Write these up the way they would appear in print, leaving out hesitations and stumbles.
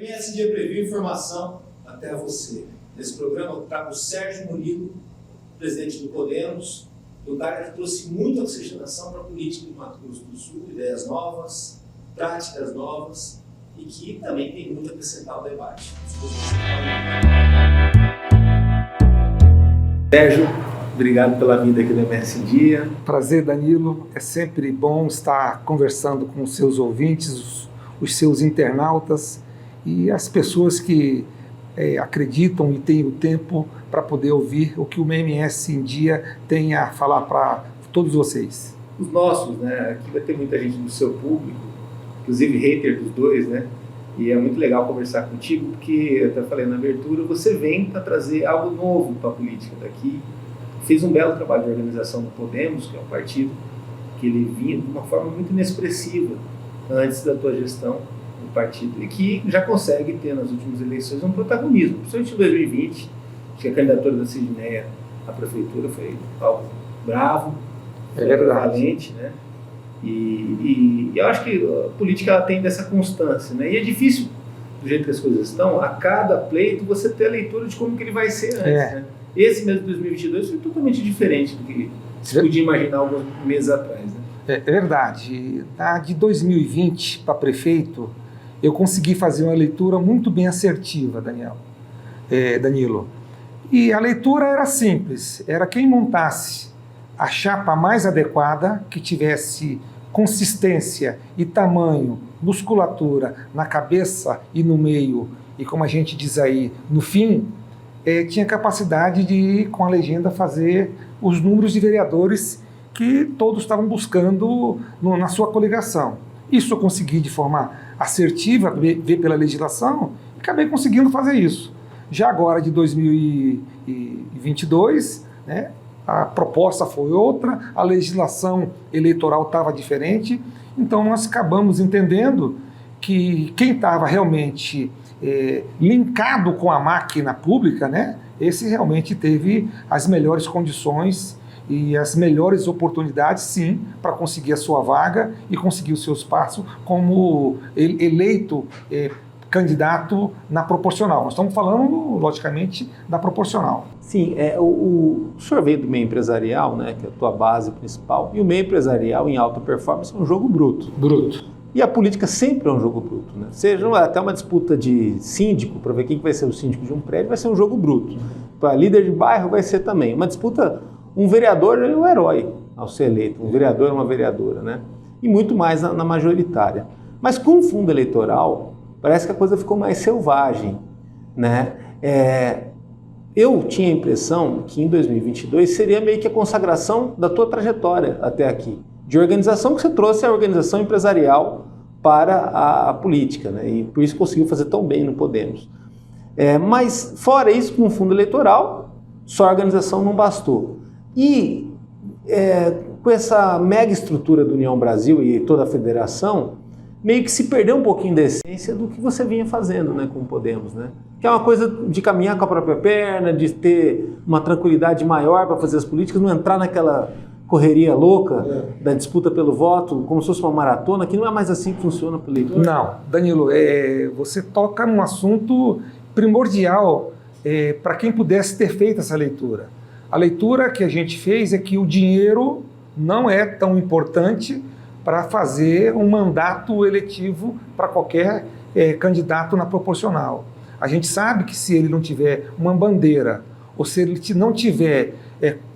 MS Dia Preview, informação até você. Nesse programa eu trago o Sérgio Murilo, presidente do Podemos, um cara que trouxe muita oxigenação para a política do Mato Grosso do Sul, ideias novas, práticas novas e que também tem muito a acrescentar ao debate. Sérgio, obrigado pela vinda aqui do MS Dia. Prazer, Danilo. É sempre bom estar conversando com os seus ouvintes, os seus internautas e as pessoas que acreditam e têm o tempo para poder ouvir o que o MS em Dia tem a falar para todos vocês. Os nossos, né? Aqui vai ter muita gente do seu público, inclusive hater dos dois, né? E é muito legal conversar contigo, porque eu até falei na abertura, você vem para trazer algo novo para a política daqui. Fez um belo trabalho de organização do Podemos, que é um partido que ele vinha de uma forma muito inexpressiva antes da tua gestão do partido, e que já consegue ter nas últimas eleições um protagonismo, principalmente em 2020, que a candidatura da Sidneia à prefeitura foi algo bravo, valente, né? E eu acho que a política ela tem dessa constância, né? E é difícil, do jeito que as coisas estão, a cada pleito você ter a leitura de como que ele vai ser antes, né? Esse mês de 2022 foi totalmente diferente do que se podia imaginar alguns meses atrás, né? É verdade. De 2020 para prefeito, eu consegui fazer uma leitura muito bem assertiva, Danilo. E a leitura era simples, era quem montasse a chapa mais adequada, que tivesse consistência e tamanho, musculatura na cabeça e no meio, e como a gente diz aí, no fim, tinha capacidade de, com a legenda, fazer os números de vereadores que todos estavam buscando na sua coligação. Isso eu consegui de forma assertiva, ver pela legislação, e acabei conseguindo fazer isso. Já agora, de 2022, né, a proposta foi outra, a legislação eleitoral estava diferente, então nós acabamos entendendo que quem estava realmente linkado com a máquina pública, né, esse realmente teve as melhores condições e as melhores oportunidades, sim, para conseguir a sua vaga e conseguir o seu espaço como eleito candidato na proporcional. Nós estamos falando, logicamente, da proporcional. Sim, o senhor veio do meio empresarial, né, que é a tua base principal, e o meio empresarial em alta performance é um jogo bruto. E a política sempre é um jogo bruto, né? Seja até uma disputa de síndico, para ver quem vai ser o síndico de um prédio, vai ser um jogo bruto. Para líder de bairro vai ser também. Uma disputa, um vereador é um herói ao ser eleito, um vereador é uma vereadora, né? E muito mais na majoritária. Mas com o fundo eleitoral, parece que a coisa ficou mais selvagem, né? Eu tinha a impressão que em 2022 seria meio que a consagração da tua trajetória até aqui, de organização que você trouxe a organização empresarial para a política, né? E por isso conseguiu fazer tão bem no Podemos. Mas fora isso, com o fundo eleitoral, só a organização não bastou. E com essa mega estrutura do União Brasil e toda a federação, meio que se perdeu um pouquinho da essência do que você vinha fazendo, né, com o Podemos, né? Que é uma coisa de caminhar com a própria perna, de ter uma tranquilidade maior para fazer as políticas, não entrar naquela correria louca da disputa pelo voto, como se fosse uma maratona, que não é mais assim que funciona para o eleitor. Não, Danilo, você toca num assunto primordial para quem pudesse ter feito essa leitura. A leitura que a gente fez é que o dinheiro não é tão importante para fazer um mandato eletivo para qualquer candidato na proporcional. A gente sabe que se ele não tiver uma bandeira, ou se ele não tiver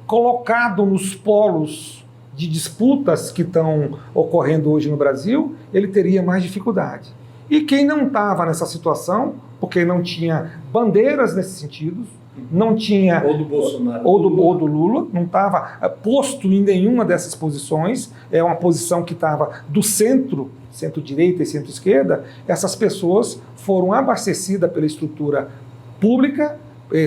colocado nos polos de disputas que estão ocorrendo hoje no Brasil, ele teria mais dificuldade. E quem não estava nessa situação, porque não tinha bandeiras nesse sentido, não tinha... Ou do Bolsonaro. Ou do Lula, não estava posto em nenhuma dessas posições, é uma posição que estava do centro-direita e centro-esquerda, essas pessoas foram abastecidas pela estrutura pública,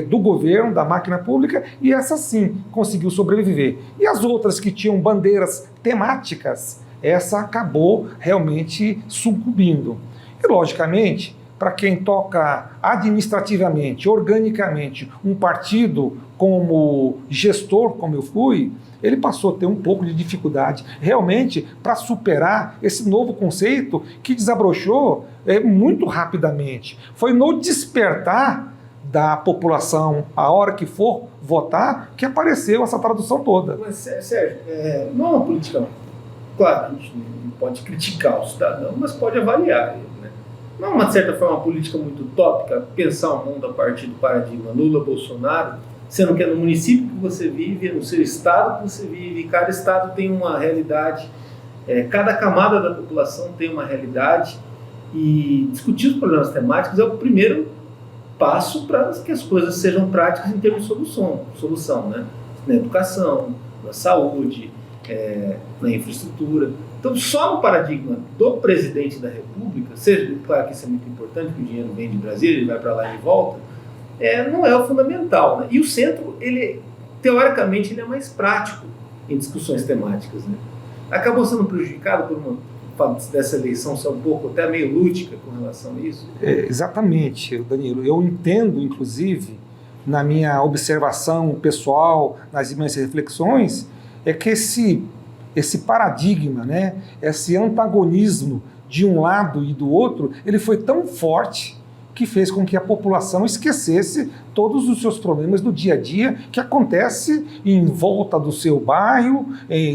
do governo, da máquina pública, e essa sim conseguiu sobreviver. E as outras que tinham bandeiras temáticas, essa acabou realmente sucumbindo. E logicamente, para quem toca administrativamente, organicamente, um partido como gestor, como eu fui, ele passou a ter um pouco de dificuldade realmente para superar esse novo conceito que desabrochou muito rapidamente. Foi no despertar da população, a hora que for votar, que apareceu essa tradução toda. Mas, Sérgio, não é uma política... Claro, a gente não pode criticar o cidadão, mas pode avaliar ele, né? Não é, uma certa forma, uma política muito utópica pensar o mundo a partir do paradigma Lula-Bolsonaro, sendo que é no município que você vive, é no seu estado que você vive, e cada estado tem uma realidade, cada camada da população tem uma realidade, e discutir os problemas temáticos é o primeiro passo para que as coisas sejam práticas em termos de solução, né? Na educação, na saúde, na infraestrutura. Então, só no paradigma do presidente da República, seja, claro que isso é muito importante, que o dinheiro vem de Brasília, ele vai para lá e volta, não é o fundamental, né? E o centro, teoricamente, ele é mais prático em discussões temáticas, né? Acabou sendo prejudicado por dessa eleição ser um pouco até meio lúdica com relação a isso? Exatamente, Danilo. Eu entendo, inclusive, na minha observação pessoal, nas minhas reflexões, que esse paradigma, né, esse antagonismo de um lado e do outro, ele foi tão forte que fez com que a população esquecesse todos os seus problemas do dia a dia que acontece em volta do seu bairro,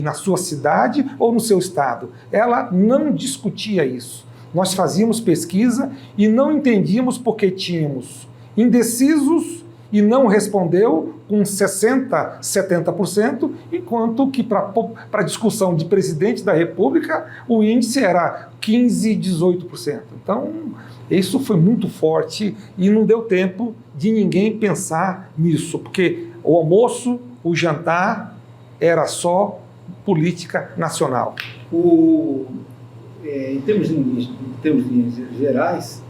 na sua cidade ou no seu estado. Ela não discutia isso. Nós fazíamos pesquisa e não entendíamos porque tínhamos indecisos e não respondeu com 60%, 70%, enquanto que para a discussão de presidente da República o índice era 15%, 18%. Então, isso foi muito forte e não deu tempo de ninguém pensar nisso, porque o almoço, o jantar, era só política nacional. Em termos gerais,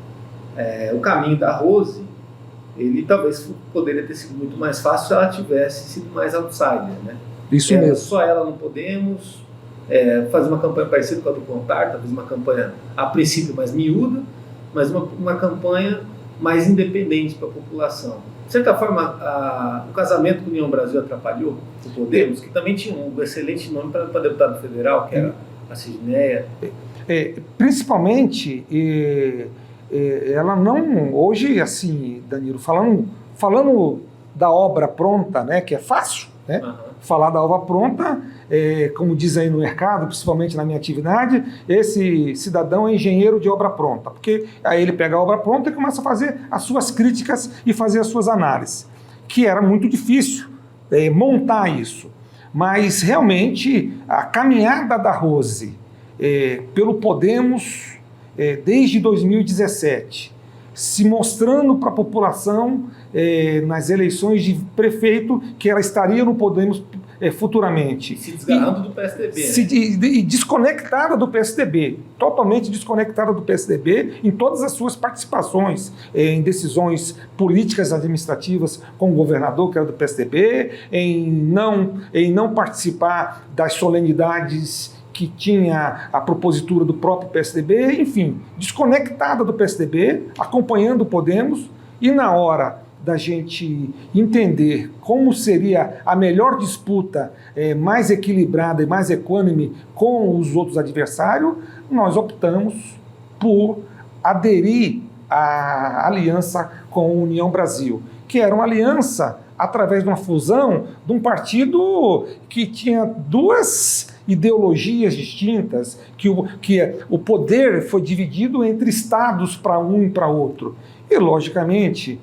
o caminho da Rose, ele talvez poderia ter sido muito mais fácil se ela tivesse sido mais outsider, né? Isso mesmo. Só ela não podemos fazer uma campanha parecida com a do Contar, talvez uma campanha, a princípio, mais miúda, mas uma campanha mais independente para a população. De certa forma, o casamento com o União Brasil atrapalhou o Podemos, que também tinha um excelente nome para deputado federal, que era a Sidneia. Principalmente, ela não... Hoje, assim, Danilo, falando da obra pronta, né, que é fácil, né? Uhum. Falar da obra pronta, como diz aí no mercado, principalmente na minha atividade, esse cidadão é engenheiro de obra pronta, porque aí ele pega a obra pronta e começa a fazer as suas críticas e fazer as suas análises, que era muito difícil montar isso. Mas, realmente, a caminhada da Rose pelo Podemos, desde 2017, se mostrando para a população nas eleições de prefeito que ela estaria no Podemos futuramente. Se desgarrando do PSDB. E desconectada do PSDB, totalmente desconectada do PSDB em todas as suas participações em decisões políticas administrativas com o governador, que era do PSDB, em não participar das solenidades que tinha a propositura do próprio PSDB, enfim, desconectada do PSDB, acompanhando o Podemos, e na hora da gente entender como seria a melhor disputa mais equilibrada e mais equânime com os outros adversários, nós optamos por aderir à aliança com a União Brasil, que era uma aliança através de uma fusão de um partido que tinha duas ideologias distintas, que o poder foi dividido entre estados para um e para outro. E, logicamente,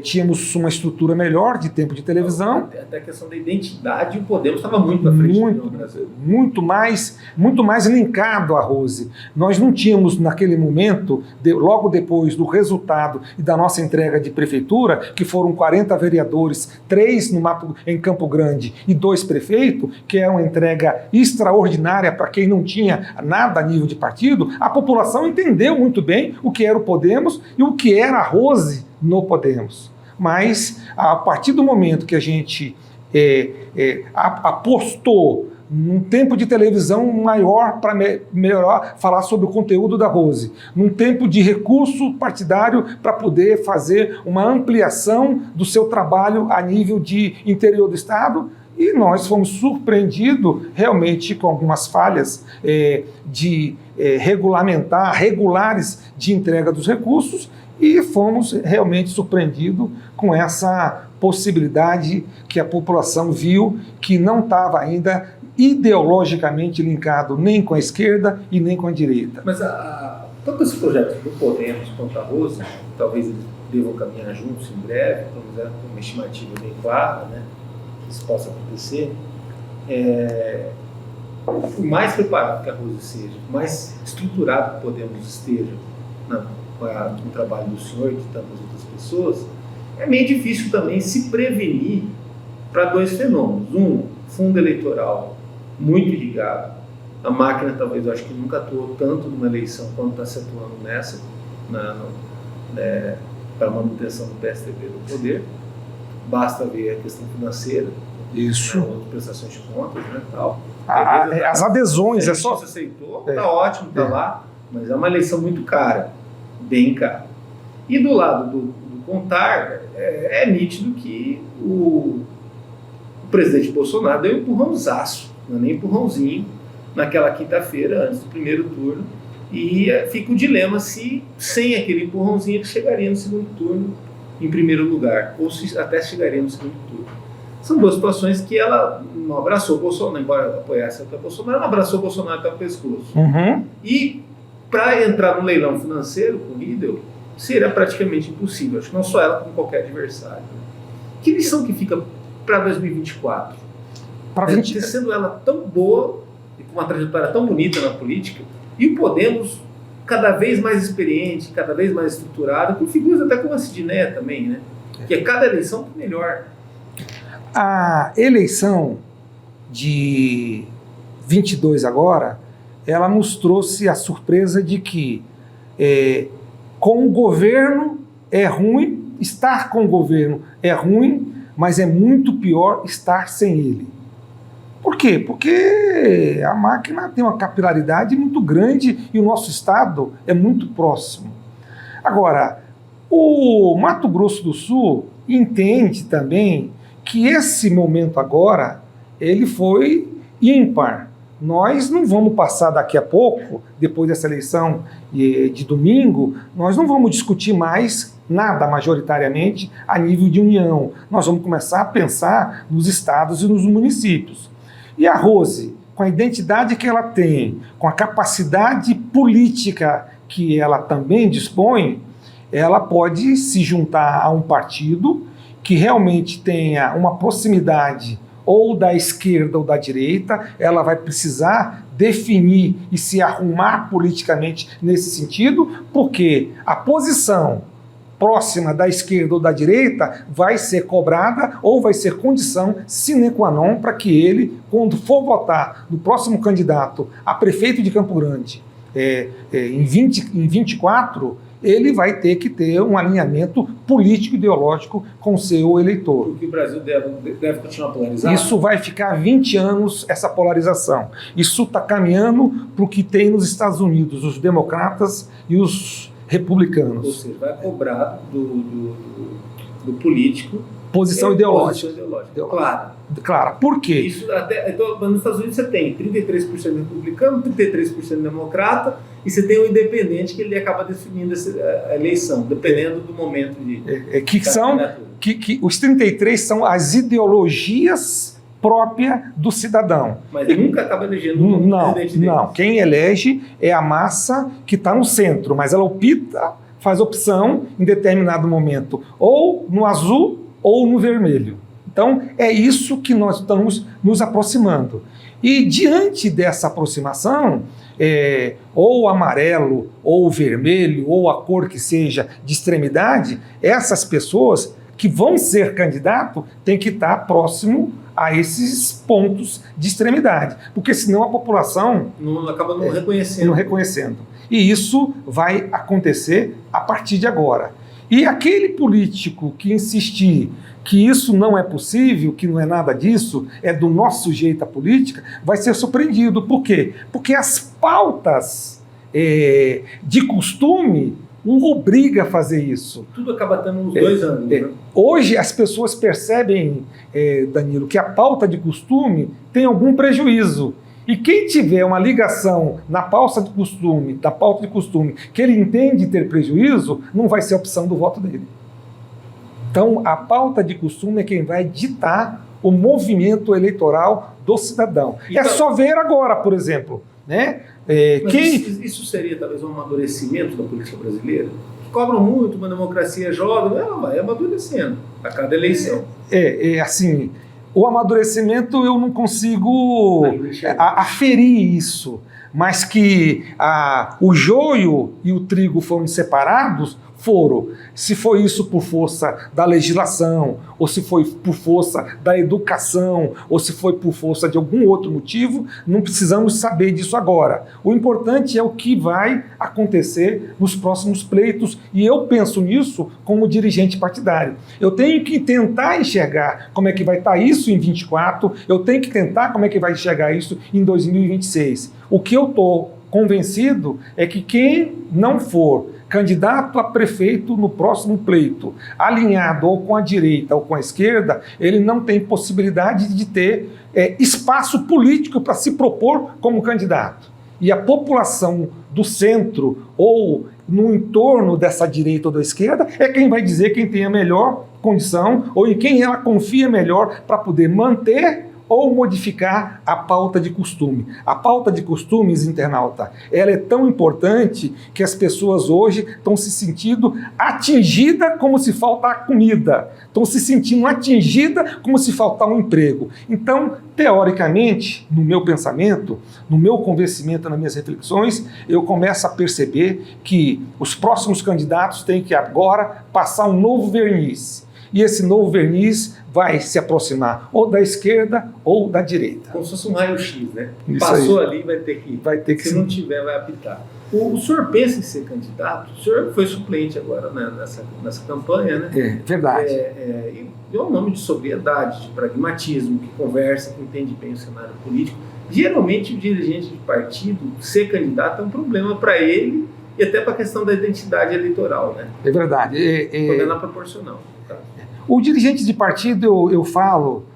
tínhamos uma estrutura melhor de tempo de televisão. Até a questão da identidade, o Podemos estava muito à frente do Brasil. Muito mais linkado à Rose. Nós não tínhamos, naquele momento, logo depois do resultado e da nossa entrega de prefeitura, que foram 40 vereadores, 3 em Campo Grande e 2 prefeitos, que era uma entrega extraordinária para quem não tinha nada a nível de partido, a população entendeu muito bem o que era o Podemos e o que era a Rose no Podemos. Mas, a partir do momento que a gente apostou num tempo de televisão maior para melhor falar sobre o conteúdo da Rose, num tempo de recurso partidário para poder fazer uma ampliação do seu trabalho a nível de interior do Estado, e nós fomos surpreendidos realmente com algumas falhas regulares de entrega dos recursos, e fomos realmente surpreendidos com essa possibilidade que a população viu que não estava ainda ideologicamente linkado nem com a esquerda e nem com a direita. Mas tanto esse projeto do Podemos quanto a Rose, talvez eles devam caminhar juntos em breve, então uma estimativa bem clara, né, que isso possa acontecer. Por mais preparado que a Rose seja, por mais estruturado que o Podemos esteja no trabalho do senhor e de tantas outras pessoas, é meio difícil também se prevenir para dois fenômenos. Fundo eleitoral muito ligado. A máquina, talvez, eu acho que nunca atuou tanto numa eleição quanto está se atuando nessa, para a manutenção do PSDB no poder. Basta ver a questão financeira, isso, prestações de contas, né, tal. As adesões, a justiça aceitou, está ótimo, está lá, mas é uma eleição muito cara, bem cara. E do lado do Contar, é nítido que o presidente Bolsonaro deu um empurrãozaço, não é nem empurrãozinho, naquela quinta-feira, antes do primeiro turno, e fica o dilema se, sem aquele empurrãozinho, ele chegaria no segundo turno em primeiro lugar, ou se até chegaria no segundo turno. São duas situações que ela não abraçou o Bolsonaro, embora apoiasse até o Bolsonaro, não abraçou o Bolsonaro até o pescoço. Uhum. E para entrar no leilão financeiro com o Riedel, seria praticamente impossível. Acho que não só ela, como qualquer adversário. Que lição que fica para 2024? Sendo ela tão boa e com uma trajetória tão bonita na política, e o Podemos cada vez mais experiente, cada vez mais estruturado, com figuras até como a Sidneia também, né? Que cada eleição melhor. A eleição de 22 agora, ela nos trouxe a surpresa de que com o governo é ruim, estar com o governo é ruim, mas é muito pior estar sem ele. Por quê? Porque a máquina tem uma capilaridade muito grande e o nosso estado é muito próximo. Agora, o Mato Grosso do Sul entende também que esse momento agora, ele foi ímpar. Nós não vamos passar daqui a pouco, depois dessa eleição de domingo, nós não vamos discutir mais nada majoritariamente a nível de união. Nós vamos começar a pensar nos estados e nos municípios. E a Rose, com a identidade que ela tem, com a capacidade política que ela também dispõe, ela pode se juntar a um partido que realmente tenha uma proximidade ou da esquerda ou da direita. Ela vai precisar definir e se arrumar politicamente nesse sentido, porque a posição próxima da esquerda ou da direita vai ser cobrada ou vai ser condição sine qua non para que ele, quando for votar no próximo candidato a prefeito de Campo Grande em 24, ele vai ter que ter um alinhamento político-ideológico com o seu eleitor. Porque o Brasil deve continuar polarizado? Isso vai ficar 20 anos, essa polarização. Isso está caminhando para o que tem nos Estados Unidos, os democratas e os republicanos. Ou seja, vai cobrar do político posição ideológica. Claro. Por quê? Isso então, nos Estados Unidos você tem 33% republicano, 33% democrata, e você tem o independente que ele acaba definindo a eleição, dependendo do momento de que os 33 são as ideologias próprias do cidadão. Mas nunca acaba elegendo Não. Quem elege é a massa que está no centro, mas ela faz opção em determinado momento, ou no azul ou no vermelho. Então, é isso que nós estamos nos aproximando. E diante dessa aproximação, ou o amarelo, ou o vermelho, ou a cor que seja de extremidade, essas pessoas que vão ser candidato têm que estar próximo a esses pontos de extremidade, porque senão a população acaba não reconhecendo. E isso vai acontecer a partir de agora. E aquele político que insistir que isso não é possível, que não é nada disso, é do nosso jeito a política, vai ser surpreendido. Por quê? Porque as pautas de costume o obriga a fazer isso. Tudo acaba tendo uns 2 anos. Né? Hoje as pessoas percebem, Danilo, que a pauta de costume tem algum prejuízo. E quem tiver uma ligação na pauta de costume, que ele entende ter prejuízo, não vai ser a opção do voto dele. Então, a pauta de costume é quem vai ditar o movimento eleitoral do cidadão. Então, é só ver agora, por exemplo, né? Isso seria talvez um amadurecimento da política brasileira? Cobram muito uma democracia jovem, ela vai amadurecendo a cada eleição. Assim, o amadurecimento eu não consigo aferir isso, mas que o joio e o trigo foram separados, foram. Se foi isso por força da legislação, ou se foi por força da educação, ou se foi por força de algum outro motivo, não precisamos saber disso agora. O importante é o que vai acontecer nos próximos pleitos, e eu penso nisso como dirigente partidário. Eu tenho que tentar enxergar como é que vai estar isso em 24, eu tenho que tentar como é que vai enxergar isso em 2026. O que eu estou convencido é que quem não for candidato a prefeito no próximo pleito, alinhado ou com a direita ou com a esquerda, ele não tem possibilidade de ter espaço político para se propor como candidato. E a população do centro ou no entorno dessa direita ou da esquerda é quem vai dizer quem tem a melhor condição ou em quem ela confia melhor para poder manter ou modificar a pauta de costume. A pauta de costumes, internauta, ela é tão importante que as pessoas hoje estão se sentindo atingidas como se faltar comida, estão se sentindo atingidas como se faltar um emprego. Então, teoricamente, no meu pensamento, no meu convencimento, nas minhas reflexões, eu começo a perceber que os próximos candidatos têm que agora passar um novo verniz. E esse novo verniz vai se aproximar ou da esquerda ou da direita. Como se fosse um raio-x, né? Isso passou aí. Ali, vai ter que se não tiver, vai apitar. O senhor pensa em ser candidato? O senhor foi suplente agora, né, nessa campanha, né? É verdade. E é um nome de sobriedade, de pragmatismo, que conversa, que entende bem o cenário político. Geralmente, o dirigente de partido ser candidato é um problema para ele e até para a questão da identidade eleitoral, né? É verdade. Condena proporcional. Tá? O dirigente de partido, eu falo,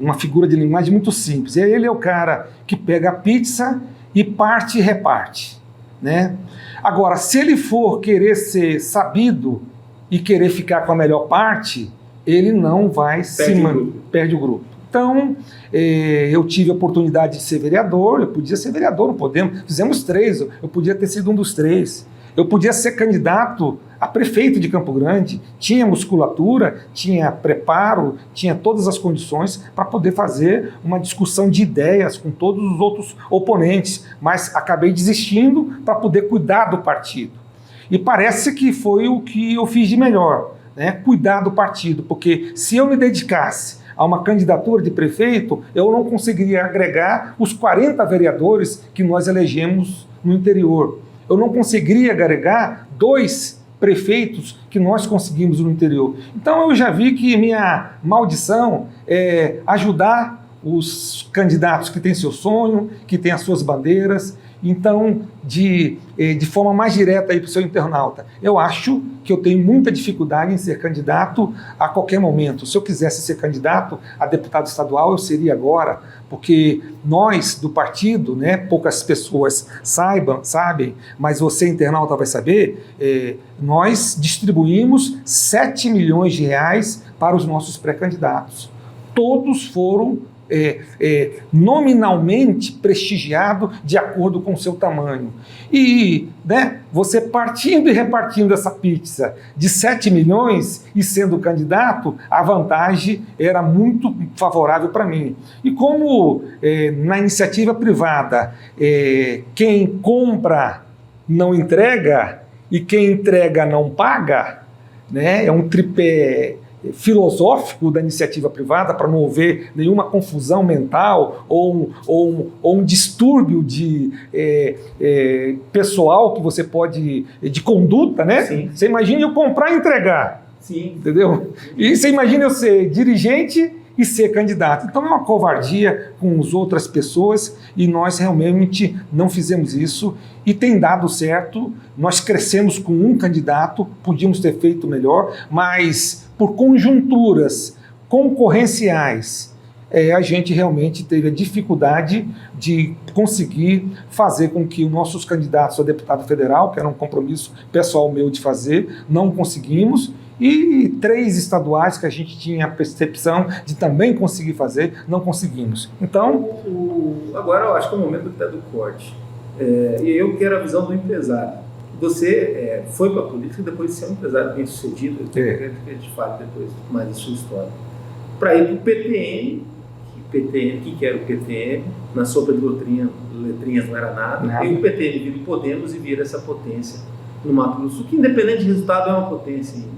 uma figura de linguagem muito simples. Ele é o cara que pega a pizza e parte e reparte, né? Agora, se ele for querer ser sabido e querer ficar com a melhor parte, ele não vai perde o grupo. Então, eu tive a oportunidade de ser vereador, eu podia ser vereador, não podemos, fizemos 3, eu podia ter sido um dos 3. Eu podia ser candidato a prefeito de Campo Grande, tinha musculatura, tinha preparo, tinha todas as condições para poder fazer uma discussão de ideias com todos os outros oponentes, mas acabei desistindo para poder cuidar do partido. E parece que foi o que eu fiz de melhor, né? Cuidar do partido, porque se eu me dedicasse a uma candidatura de prefeito, eu não conseguiria agregar os 40 vereadores que nós elegemos no interior. Eu não conseguiria agregar 2 prefeitos que nós conseguimos no interior. Então eu já vi que minha maldição é ajudar os candidatos que têm seu sonho, que têm as suas bandeiras. Então, de forma mais direta aí para o seu internauta, eu acho que eu tenho muita dificuldade em ser candidato a qualquer momento. Se eu quisesse ser candidato a deputado estadual, eu seria agora, porque nós do partido, né, poucas pessoas sabem, mas você internauta vai saber, nós distribuímos 7 milhões de reais para os nossos pré-candidatos. Todos foram nominalmente prestigiado de acordo com o seu tamanho. E, né, você partindo e repartindo essa pizza de 7 milhões e sendo candidato, a vantagem era muito favorável para mim. E como na iniciativa privada, quem compra não entrega e quem entrega não paga, né, é um tripé filosófico da iniciativa privada, para não haver nenhuma confusão mental ou um distúrbio pessoal que você pode, de conduta, né? Sim. Você imagina eu comprar e entregar. Sim. Entendeu? E você imagina eu ser dirigente e ser candidato. Então é uma covardia com as outras pessoas e nós realmente não fizemos isso e tem dado certo. Nós crescemos com um candidato, podíamos ter feito melhor, mas por conjunturas concorrenciais, a gente realmente teve a dificuldade de conseguir fazer com que os nossos candidatos a deputado federal, que era um compromisso pessoal meu de fazer, não conseguimos. E 3 estaduais que a gente tinha a percepção de também conseguir fazer, não conseguimos. Então... Agora eu acho que é o momento até do corte. E eu quero a visão do empresário. Você foi para a política depois de ser um empresário bem sucedido, eu quero que a gente fale depois mais da sua história. Para ir para o PTN, que era o PTN, na sopa de letrinhas não era nada. E o PTN vira o Podemos e vira essa potência no Mato Grosso do Sul, que independente de resultado é uma potência ainda.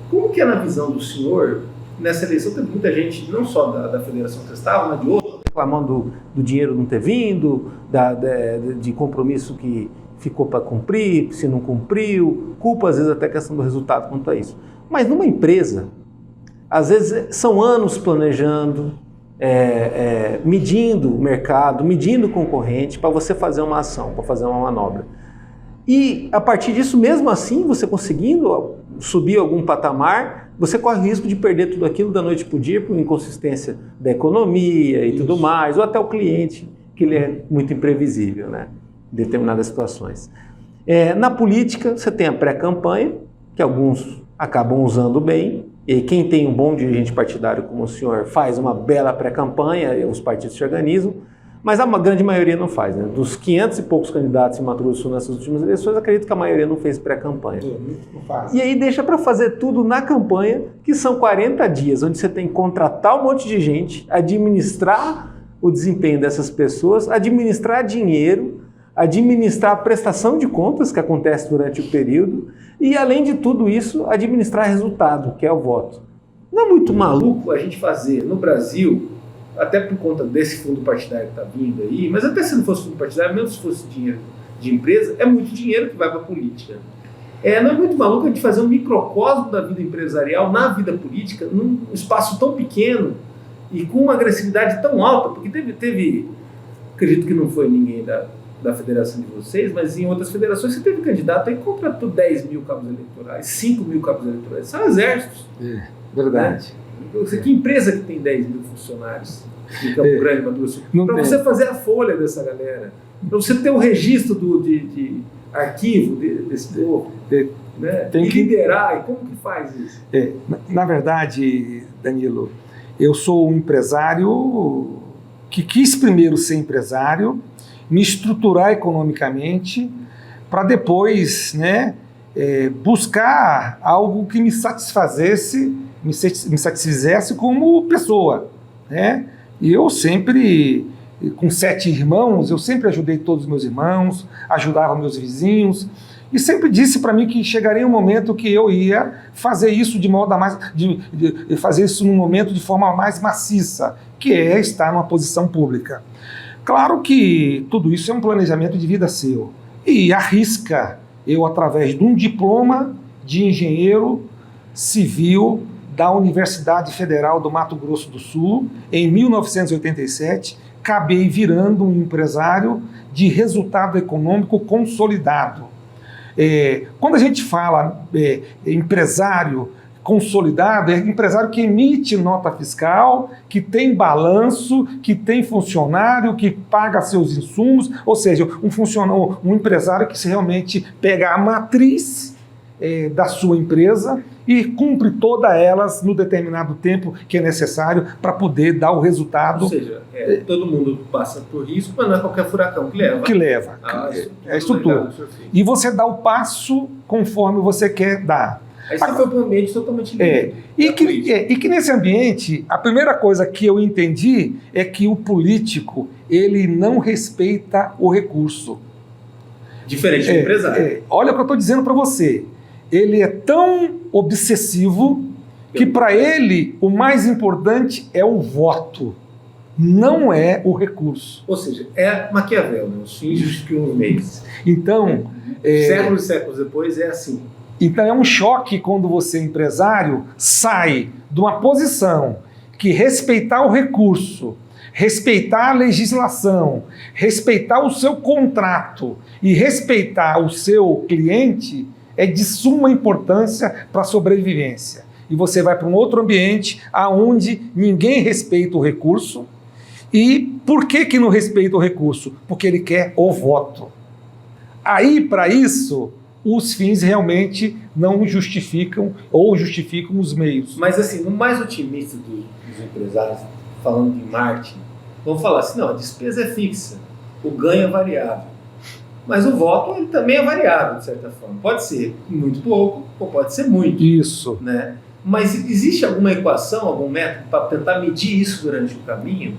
Como que é na visão do senhor, nessa eleição teve muita gente, não só da federação que você estava, mas de outros, reclamando do dinheiro não ter vindo, de compromisso que ficou para cumprir, se não cumpriu, culpa às vezes até a questão do resultado quanto a isso. Mas numa empresa, às vezes são anos planejando, medindo o mercado, medindo o concorrente para você fazer uma ação, para fazer uma manobra. E a partir disso, mesmo assim, você conseguindo subir algum patamar, você corre o risco de perder tudo aquilo da noite para o dia por inconsistência da economia e tudo mais, ou até o cliente, que ele é muito imprevisível, né, em determinadas situações. Na política, você tem a pré-campanha, que alguns acabam usando bem, e quem tem um bom dirigente partidário como o senhor faz uma bela pré-campanha, os partidos se organizam, mas a grande maioria não faz, né? Dos 500 e poucos candidatos em Mato Grosso do Sul nessas últimas eleições, acredito que a maioria não fez pré-campanha. E aí deixa para fazer tudo na campanha, que são 40 dias, onde você tem que contratar um monte de gente, administrar o desempenho dessas pessoas, administrar dinheiro, administrar a prestação de contas que acontece durante o período e, além de tudo isso, administrar resultado, que é o voto. Não é muito maluco a gente fazer no Brasil, até por conta desse fundo partidário que está vindo aí, mas até se não fosse fundo partidário, mesmo se fosse dinheiro de empresa, é muito dinheiro que vai para a política. Não é muito maluco a gente fazer um microcosmo da vida empresarial na vida política, num espaço tão pequeno e com uma agressividade tão alta, porque teve acredito que não foi ninguém da federação de vocês, mas em outras federações você teve candidato aí que contratou 10 mil cabos eleitorais, 5 mil cabos eleitorais, são exércitos. Verdade. Né? Que empresa que tem 10 mil funcionários em Campo Grande, Mato Grosso? Para você fazer a folha dessa galera, para você ter o registro de arquivo desse povo, né? E liderar, e como que faz isso? Na verdade, Danilo, eu sou um empresário que quis primeiro ser empresário, me estruturar economicamente, para depois, né, buscar algo que me satisfizesse como pessoa, né? E eu sempre, com 7 irmãos, eu sempre ajudei todos os meus irmãos, ajudava meus vizinhos, e sempre disse para mim que chegaria um momento que eu ia fazer isso fazer isso num momento de forma mais maciça, que é estar numa posição pública. Claro que tudo isso é um planejamento de vida seu, e arrisca eu, através de um diploma de engenheiro civil da Universidade Federal do Mato Grosso do Sul, em 1987, acabei virando um empresário de resultado econômico consolidado. Quando a gente fala empresário consolidado, é empresário que emite nota fiscal, que tem balanço, que tem funcionário, que paga seus insumos, ou seja, um empresário que realmente pega a matriz da sua empresa e cumpre todas elas no determinado tempo que é necessário para poder dar o resultado. Ou seja, todo mundo passa por risco, mas não é qualquer furacão que leva. É a estrutura. E você dá o passo conforme você quer dar. Aí você foi para um ambiente totalmente livre. E que nesse ambiente, a primeira coisa que eu entendi é que o político, ele não respeita o recurso. Diferente do empresário. Olha o que eu estou dizendo para você. ele é tão obsessivo que para ele o mais importante é o voto, não é o recurso. Ou seja, é Maquiavel, né? Os fins justificam os meios. Então, séculos e séculos depois é assim. Então é um choque quando você, empresário, sai de uma posição que respeitar o recurso, respeitar a legislação, respeitar o seu contrato e respeitar o seu cliente é de suma importância para a sobrevivência. E você vai para um outro ambiente onde ninguém respeita o recurso. E por que não respeita o recurso? Porque ele quer o voto. Aí, para isso, os fins realmente não justificam ou justificam os meios. Mas assim, no mais otimista dos empresários, falando de marketing, vão falar assim, não, a despesa é fixa, o ganho é variável. Mas o voto ele também é variável, de certa forma. Pode ser muito pouco ou pode ser muito. Isso. Né? Mas existe alguma equação, algum método para tentar medir isso durante o caminho?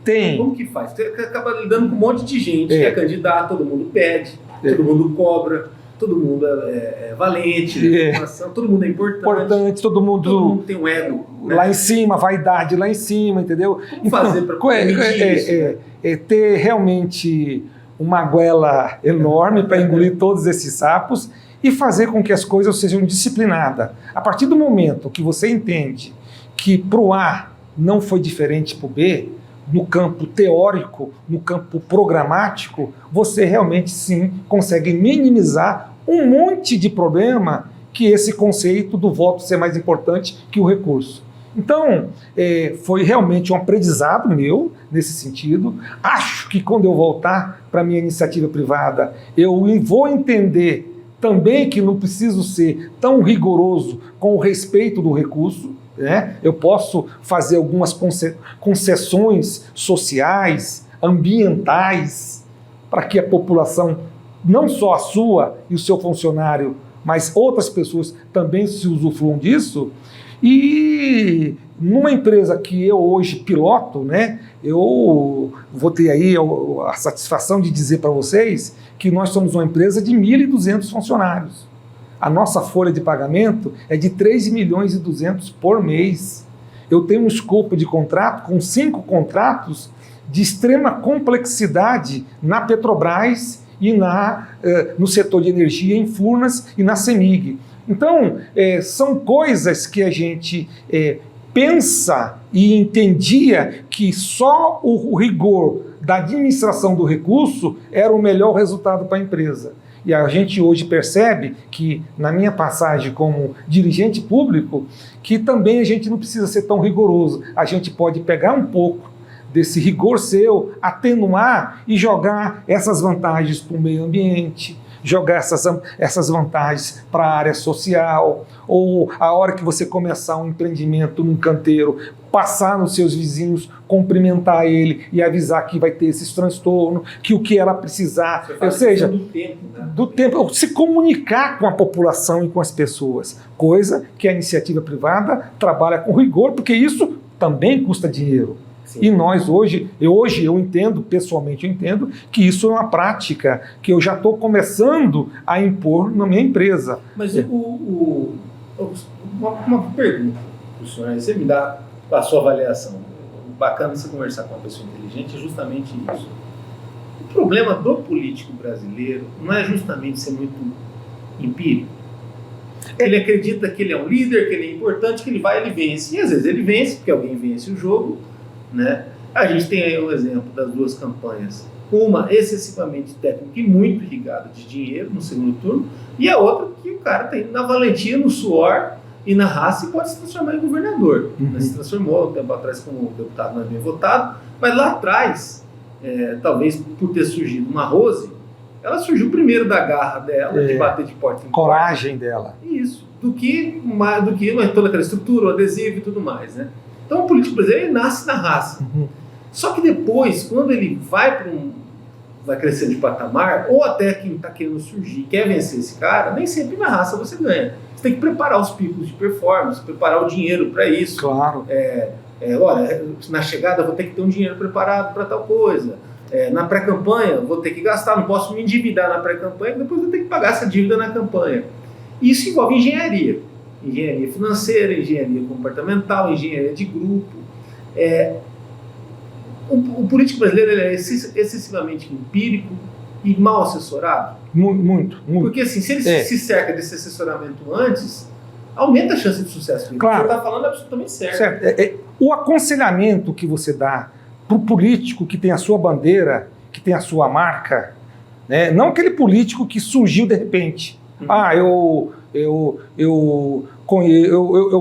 Tem. Como que faz? Você acaba lidando com um monte de gente que é candidato, todo mundo pede, todo mundo cobra, todo mundo é valente, todo mundo é importante. Todo mundo tem um ego. Né? Lá em cima, vaidade lá em cima, entendeu? Como fazer para medir isso? Ter realmente uma goela enorme para engolir todos esses sapos e fazer com que as coisas sejam disciplinadas. A partir do momento que você entende que para o A não foi diferente para o B, no campo teórico, no campo programático, você realmente sim consegue minimizar um monte de problema que esse conceito do voto ser mais importante que o recurso. Então, foi realmente um aprendizado meu nesse sentido. Acho que quando eu voltar para a minha iniciativa privada, eu vou entender também que não preciso ser tão rigoroso com o respeito do recurso, né? Eu posso fazer algumas concessões sociais, ambientais, para que a população, não só a sua e o seu funcionário, mas outras pessoas também se usufruam disso. E numa empresa que eu hoje piloto, né, eu vou ter aí a satisfação de dizer para vocês que nós somos uma empresa de 1.200 funcionários. A nossa folha de pagamento é de 3,2 milhões por mês. Eu tenho um escopo de contrato com 5 contratos de extrema complexidade na Petrobras e no setor de energia, em Furnas e na CEMIG. Então, são coisas que a gente pensa e entendia que só o rigor da administração do recurso era o melhor resultado para a empresa. E a gente hoje percebe que, na minha passagem como dirigente público, que também a gente não precisa ser tão rigoroso. A gente pode pegar um pouco desse rigor seu, atenuar e jogar essas vantagens para o meio ambiente, jogar essas vantagens para a área social, ou a hora que você começar um empreendimento num canteiro, passar nos seus vizinhos, cumprimentar ele e avisar que vai ter esses transtornos, que o que ela precisar, ou seja, do tempo, se comunicar com a população e com as pessoas, coisa que a iniciativa privada trabalha com rigor, porque isso também custa dinheiro. Sim. E nós hoje eu entendo, pessoalmente eu entendo, que isso é uma prática que eu já estou começando a impor na minha empresa. Mas uma pergunta para o senhor, você me dá a sua avaliação. Bacana você conversar com uma pessoa inteligente é justamente isso. O problema do político brasileiro não é justamente ser muito empírico. Ele acredita que ele é um líder, que ele é importante, que ele vai e ele vence. E às vezes ele vence, porque alguém vence o jogo. Né? A gente tem aí o exemplo das 2 campanhas, uma excessivamente técnica e muito irrigada de dinheiro no segundo turno, e a outra que o cara tem na valentia, no suor e na raça e pode se transformar em governador. Uhum. Se transformou um tempo atrás como deputado não é bem votado, mas lá atrás, talvez por ter surgido uma Rose, ela surgiu primeiro da garra dela, de bater de porta em coragem dela. Isso, do que toda aquela estrutura, o adesivo e tudo mais, né? Então o político brasileiro ele nasce na raça. Uhum. Só que depois, quando ele vai crescendo de patamar, ou até quem está querendo surgir, quer vencer esse cara, nem sempre na raça você ganha. Você tem que preparar os picos de performance, preparar o dinheiro para isso. Claro. Olha, na chegada eu vou ter que ter um dinheiro preparado para tal coisa. Na pré-campanha vou ter que gastar, não posso me endividar na pré-campanha, depois vou ter que pagar essa dívida na campanha. Isso envolve engenharia. Engenharia financeira, engenharia comportamental, engenharia de grupo. O político brasileiro ele é excessivamente empírico e mal assessorado. Muito. Porque assim, se ele se cerca desse assessoramento antes, aumenta a chance de sucesso dele. Claro. O que você está falando é absolutamente certo. O aconselhamento que você dá para o político que tem a sua bandeira, que tem a sua marca, né? Não aquele político que surgiu de repente. Eu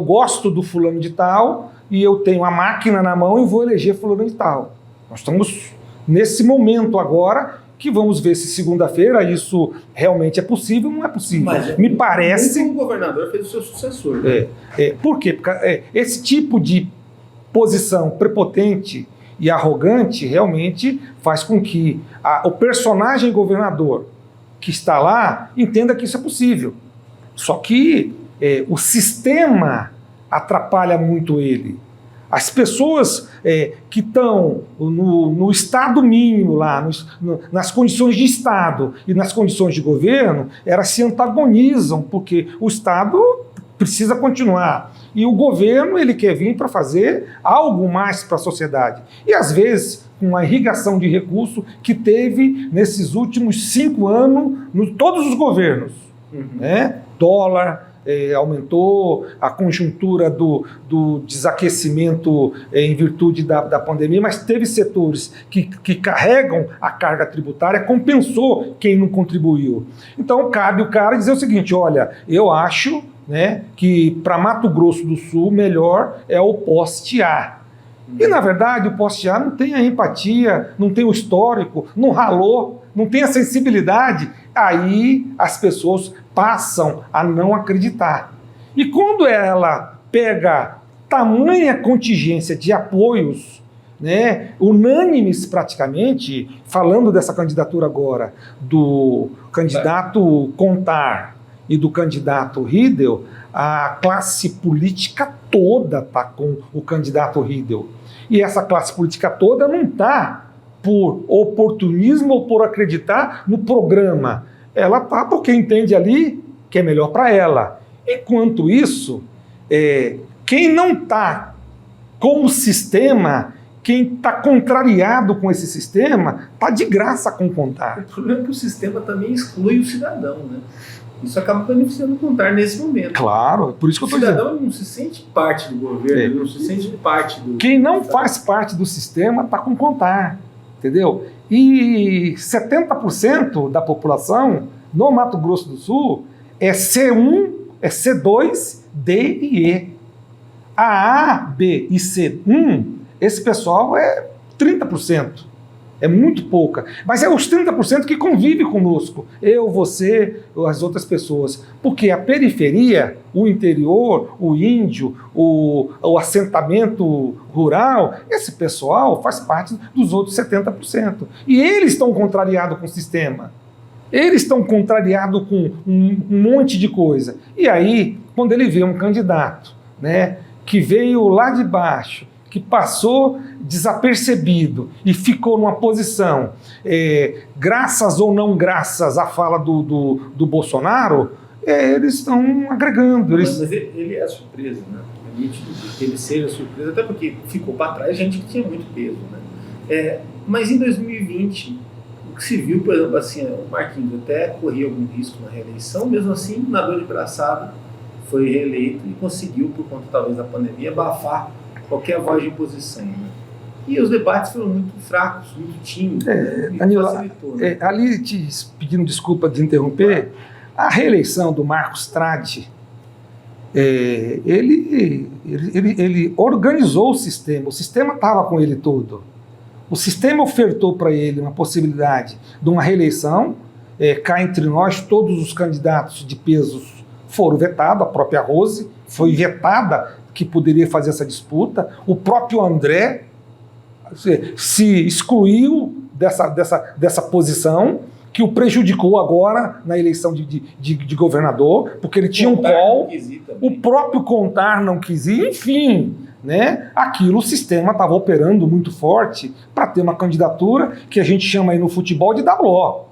gosto do fulano de tal e eu tenho a máquina na mão e vou eleger fulano de tal. Nós estamos nesse momento agora que vamos ver se segunda-feira isso realmente é possível ou não é possível. Mas me parece... O governador fez o seu sucessor. Por quê? Porque esse tipo de posição prepotente e arrogante realmente faz com que o personagem governador que está lá entenda que isso é possível. Só que o sistema atrapalha muito ele. As pessoas que estão no estado mínimo lá, nas condições de Estado e nas condições de governo, elas se antagonizam, porque o Estado precisa continuar. E o governo ele quer vir para fazer algo mais para a sociedade. E às vezes, com a irrigação de recurso que teve nesses últimos 5 anos, todos os governos. Né? Dólar aumentou, a conjuntura do desaquecimento em virtude da pandemia, mas teve setores que carregam a carga tributária, compensou quem não contribuiu. Então cabe o cara dizer o seguinte, olha, eu acho, né, que para Mato Grosso do Sul melhor é o poste A. E na verdade o poste A não tem a empatia, não tem o histórico, não ralou, não tem a sensibilidade. Aí as pessoas passam a não acreditar. E quando ela pega tamanha contingência de apoios, né, unânimes praticamente, falando dessa candidatura agora, do candidato Contar e do candidato Riedel, a classe política toda está com o candidato Riedel. E essa classe política toda não está por oportunismo ou por acreditar no programa. Ela está porque entende ali que é melhor para ela. Enquanto isso, quem não está com o sistema, quem está contrariado com esse sistema, está de graça com o Contar. O problema é que o sistema também exclui o cidadão, né? Isso acaba beneficiando o Contar nesse momento. Claro, por isso que eu estou dizendo. O cidadão não se sente parte do governo, ele não se sente parte do... Quem não faz parte do sistema está com o Contar, entendeu? E 70% da população no Mato Grosso do Sul é C1, é C2, D e E. A, B e C1, esse pessoal é 30%. É muito pouca. Mas é os 30% que convive conosco. Eu, você, as outras pessoas. Porque a periferia, o interior, o índio, o assentamento rural, esse pessoal faz parte dos outros 70%. E eles estão contrariados com o sistema. Eles estão contrariados com um monte de coisa. E aí, quando ele vê um candidato, né, que veio lá de baixo, que passou desapercebido e ficou numa posição, graças ou não graças à fala do Bolsonaro, eles estão agregando. Mas ele é surpresa, né? É nítido que ele seja surpresa, até porque ficou para trás gente que tinha muito peso, né? Mas em 2020, o que se viu, por exemplo, assim, o Marquinhos até corria algum risco na reeleição, mesmo assim, na dor de braçada, foi reeleito e conseguiu, por conta talvez da pandemia, abafar qualquer voz de oposição. Né? E os debates foram muito fracos, muito tímidos. Ali, te pedindo desculpa de interromper, a reeleição do Marcos Tradi, ele organizou o sistema estava com ele todo. O sistema ofertou para ele uma possibilidade de uma reeleição, cá entre nós, todos os candidatos de pesos foram vetados, a própria Rose foi vetada, que poderia fazer essa disputa, o próprio André se excluiu dessa posição, que o prejudicou agora na eleição de governador, porque ele tinha um call, o próprio Contar não quis ir, enfim, né? Aquilo o sistema estava operando muito forte para ter uma candidatura que a gente chama aí no futebol de WO.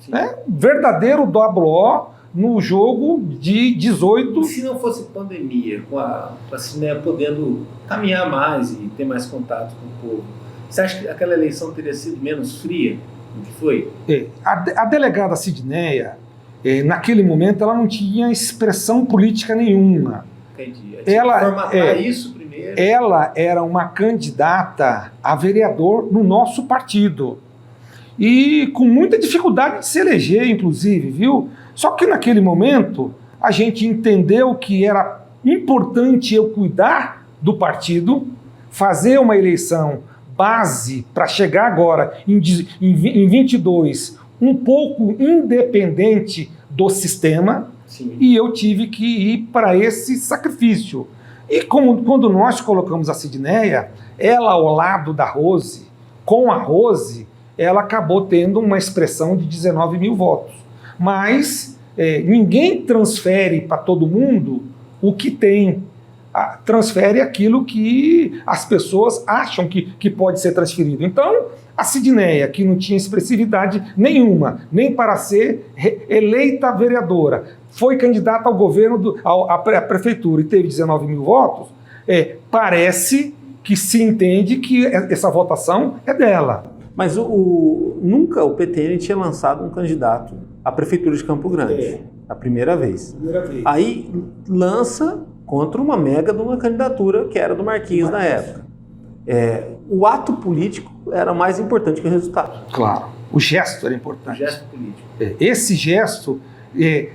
Né? Verdadeiro WO, no jogo de 18. Se não fosse pandemia, com a Cineia podendo caminhar mais e ter mais contato com o povo, você acha que aquela eleição teria sido menos fria do que foi? A delegada Sidneia, naquele momento, ela não tinha expressão política nenhuma. Entendi. Ela formatar isso primeiro. Ela era uma candidata a vereador no nosso partido. E com muita dificuldade de se eleger, inclusive, viu? Só que naquele momento, a gente entendeu que era importante eu cuidar do partido, fazer uma eleição base para chegar agora, em 22, um pouco independente do sistema. Sim. E eu tive que ir para esse sacrifício. E quando nós colocamos a Sidneia, ela ao lado da Rose, com a Rose, ela acabou tendo uma expressão de 19 mil votos. Mas ninguém transfere para todo mundo o que tem. Transfere aquilo que as pessoas acham que pode ser transferido. Então, a Sidneia, que não tinha expressividade nenhuma, nem para ser eleita vereadora, foi candidata ao governo, à prefeitura, e teve 19 mil votos, parece que se entende que essa votação é dela. Mas nunca o PTN tinha lançado um candidato à prefeitura de Campo Grande. A primeira vez. Aí lança contra uma mega de uma candidatura que era do Marquinhos na época. O ato político era mais importante que o resultado. Claro. O gesto era importante. O gesto político. Esse gesto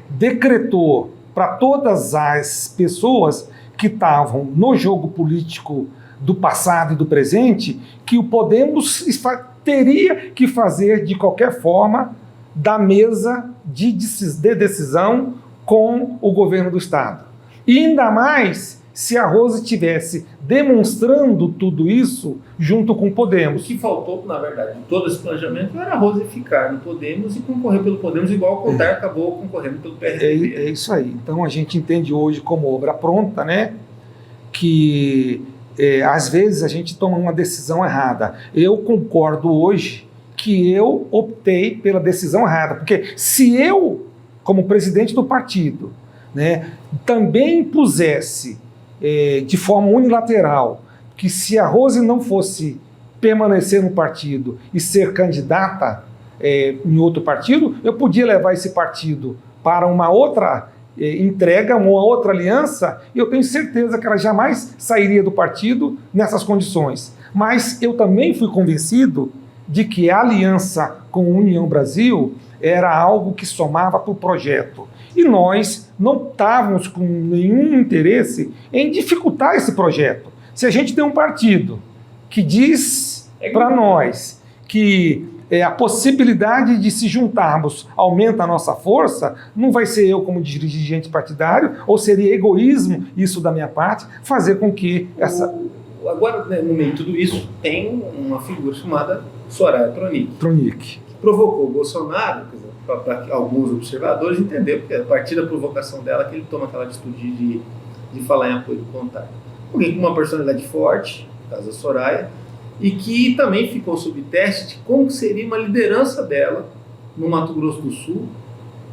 decretou para todas as pessoas que estavam no jogo político do passado e do presente que o Podemos teria que fazer de qualquer forma da mesa de decisão com o governo do Estado. E ainda mais se a Rose estivesse demonstrando tudo isso junto com o Podemos. O que faltou, na verdade, de todo esse planejamento era a Rose ficar no Podemos e concorrer pelo Podemos, igual o Contar acabou concorrendo pelo PRTB. É isso aí. Então a gente entende hoje como obra pronta, né? Que às vezes a gente toma uma decisão errada. Eu concordo hoje que eu optei pela decisão errada, porque se eu, como presidente do partido, né, também impusesse de forma unilateral que se a Rose não fosse permanecer no partido e ser candidata em outro partido, eu podia levar esse partido para uma outra entrega, uma outra aliança, e eu tenho certeza que ela jamais sairia do partido nessas condições. Mas eu também fui convencido de que a aliança com a União Brasil era algo que somava para o projeto. E nós não estávamos com nenhum interesse em dificultar esse projeto. Se a gente tem um partido que diz para nós que a possibilidade de se juntarmos aumenta a nossa força, não vai ser eu como dirigente partidário, ou seria egoísmo, isso da minha parte, fazer com que essa... Agora, né, no meio de tudo isso, tem uma figura chamada Soraya Tronic. Que provocou o Bolsonaro, para alguns observadores entender, porque a partir da provocação dela que ele toma aquela atitude de falar em apoio do Contar. Alguém com uma personalidade forte, no caso da Soraya, e que também ficou sob teste de como seria uma liderança dela no Mato Grosso do Sul